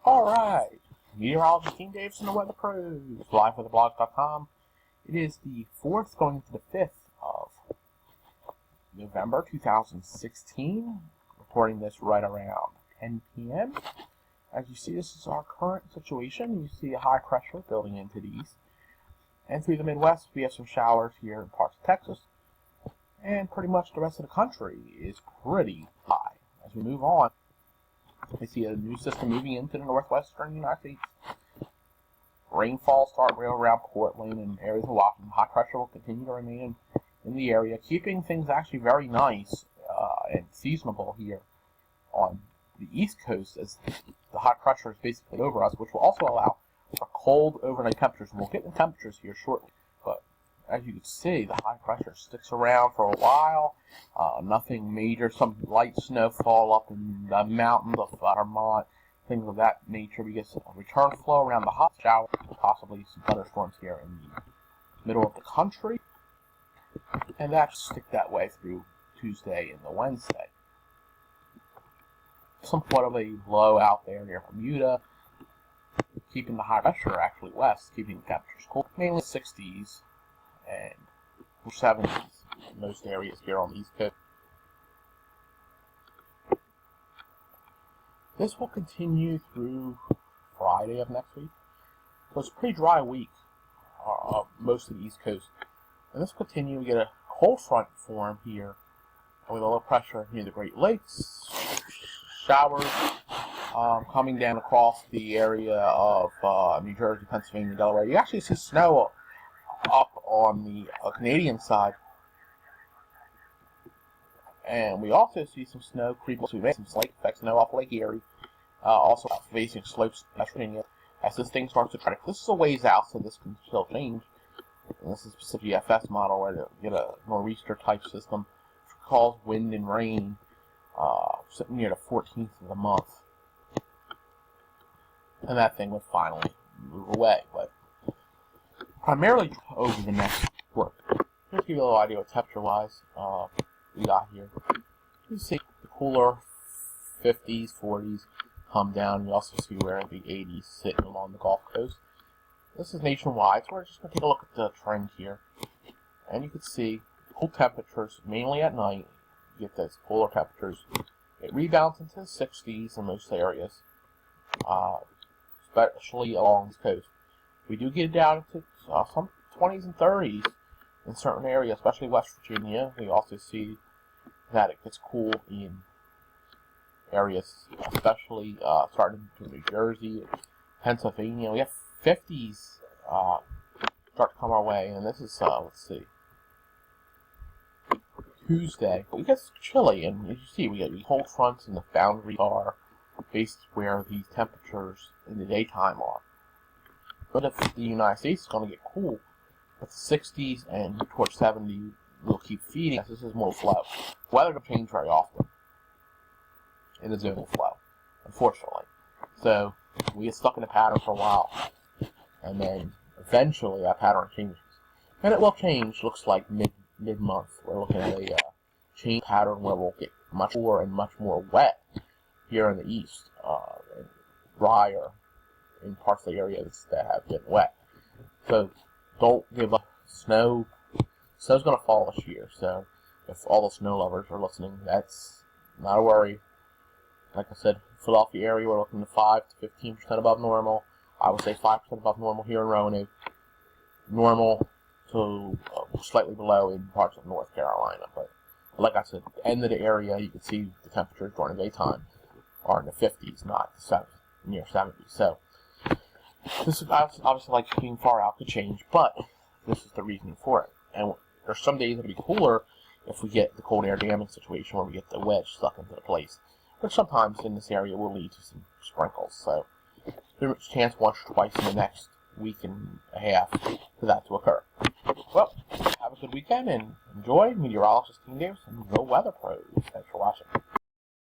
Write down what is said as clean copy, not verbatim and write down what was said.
Alright, meteorologist Team Davis and the Weather Pros, live for theblog.com. It is the 4th going into the 5th of November 2016, reporting this right around 10 p.m. As you see, this is our current situation. You see a high pressure building into the east. And through the Midwest, we have some showers here in parts of Texas. And pretty much the rest of the country is pretty high. As we move on, we see a new system moving into the northwestern United States. Rainfall start right around Portland and areas of Washington. High pressure will continue to remain in the area, keeping things actually very nice and seasonable here on the East Coast, as the high pressure is basically over us, which will also allow for cold overnight temperatures. And we'll get the temperatures here shortly. But as you can see, the high pressure sticks around for a while. Nothing major. Some light snowfall up in the mountains of Vermont, things of that nature. We get a return flow around the hot shower, possibly some thunderstorms here in the middle of the country. And that should stick that way through Tuesday and the Wednesday. Somewhat of a low out there near Bermuda, keeping the high pressure actually west, keeping the temperatures cool, mainly 60s and 70s in most areas here on the East Coast. This will continue through Friday of next week. So it's a pretty dry week, most of the East Coast. And this will continue. We get a cold front form here with a low pressure near the Great Lakes. Showers coming down across the area of New Jersey, Pennsylvania, Delaware. You actually see snow up on the Canadian side. And we also see some snow creep up. So we may have some slight effect snow off Lake Erie. Also facing slopes in West Virginia. As this thing starts to try to... This is a ways out, so this can still change. And this is a specific FS model where to get a nor'easter type system. Cause wind and rain sitting near the 14th of the month. And that thing would finally move away. But primarily over the next work. Just to give you a little idea what temperature-wise we got here. You see the cooler 50s, 40s come down. We also see where the 80s sitting along the Gulf Coast. This is nationwide, so we're just going to take a look at the trend here. And you can see cool temperatures, mainly at night. You get those cooler temperatures. It rebounds into the 60s in most areas, especially along the coast. We do get it down into some 20s and 30s in certain areas, especially West Virginia. We also see that it gets cool in areas, especially starting to New Jersey, Pennsylvania. We have 50s start to come our way, and this is, let's see, Tuesday. But we get chilly, and as you see, we get cold fronts, and the boundary are based where these temperatures in the daytime are. But if the United States is going to get cool, but the 60s and towards 70 will keep feeding us. This is more flow. Weather doesn't change very often in the zonal flow, unfortunately. So we get stuck in a pattern for a while, and then eventually that pattern changes. And it will change, looks like mid-month. We're looking at a change pattern where we'll get much cooler and much more wet here in the east, and drier in parts of the areas that have been wet. So don't give up. Snow's going to fall this year, so if all the snow lovers are listening, that's not a worry. Like I said, Philadelphia area, we're looking at 5 to 15% above normal. I would say 5% above normal here in Roanoke. Normal to slightly below in parts of North Carolina. But like I said, at the end of the area, you can see the temperatures during the daytime are in the 50s, not near 70s. So this is obviously, like being far out, could change, but this is the reason for it. And there's some days it'll be cooler if we get the cold air damming situation where we get the wedge stuck into the place, which sometimes in this area will lead to some sprinkles. So there's a chance once or twice in the next week and a half for that to occur. Well, have a good weekend and enjoy. Meteorologist Team Davis and the Weather Pros. Thanks for watching.